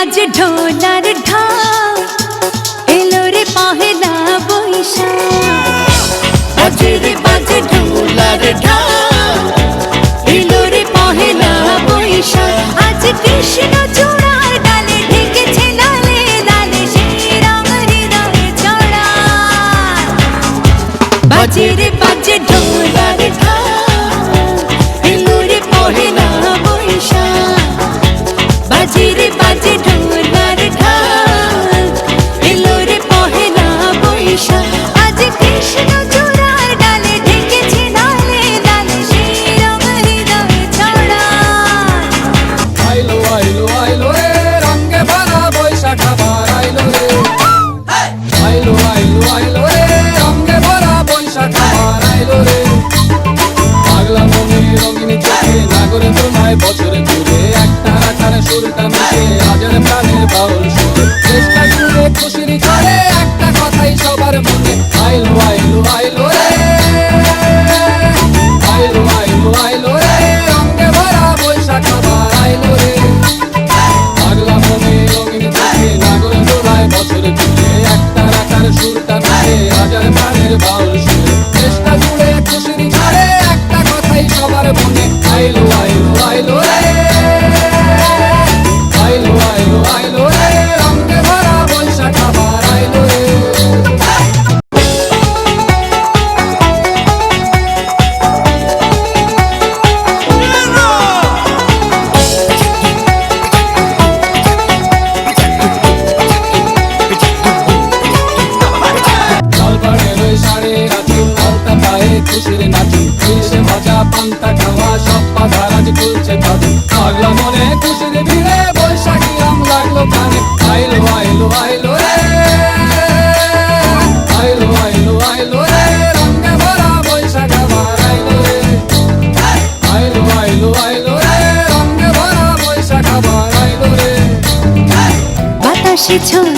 বাজে ঢোলার ঢাক, এলো রে পহেলা বৈশাখ। বাজে রে বাজে ঢোলার ঢাক, এলো রে পহেলা বৈশাখ। আজ কৃষ্ণ চূড়ার ডালে ঢেকেছে লালে লালে, সেই রং হৃদয়ে ছড়ায়। বাজে রে বাজে ঢোলার ঢাক, এলো রে পহেলা বৈশাখ। বাজে রে বাজে ঢোলার ঢাক, এলো রে পহেলা বৈশাখ। আজ কৃষ্ণ চূড়ার ডালে ঢেকেছে লালে লালে, সেই রং হৃদয়ে ছড়ায়। আইলো আইলো আইলো রে রঙে ভরা বৈশাখ আবার আইলো রে। আইলো আইলো আইলো রে রঙে ভরা বৈশাখ আবার আইলো রে। পাগলা মনে রঙিন চোখে নাগরে তোমায় বছরে ঘুরে, একটা রাখারে সুরটা মিশে হাজার প্রাণের বাউল সুরে। চেষ্টা জুড়ে খুশির ঝড়ে একটা কথাই সবার মনে, আইলো আইলো আইলো রে। আইলো আইলো আইলো রে রঙে ভরা বৈশাখ আবার আইলো রে। পাগলা মনে রঙিন চোখে নাগরে তোমায় বছরে ঘুরে, একটা রাখার সুরটা মিশে হাজার প্রাণের বাউল সুরে। চেষ্টা জুড়ে খুশির ঝড়ে একটা কথাই সবার মনে, আইলো আইলো আইলো রে। আইলো আইলো আইলো রে রঙে ভরা বৈশাখ আবার আইলো রে। লালপাড়ের ওই শাড়ি রাখি আলতা পায়ে খুশির নাচি, ইলিশে ভাজা পান্তা খাওয়া সব পাতা রাজ খুলছে তাদের। পাগলা মনে খুশির ভিড়ে বৈশাখী রং লাগলো কানে, আইলো আইলো আইলো রে। আইলো আইলো আইলো রে রঙে ভরা বৈশাখ আবার আইলো রে। আইলো আইলো আইলো রে রঙে ভরা বৈশাখ আবার আইলো রে। বাতাসে ঝোল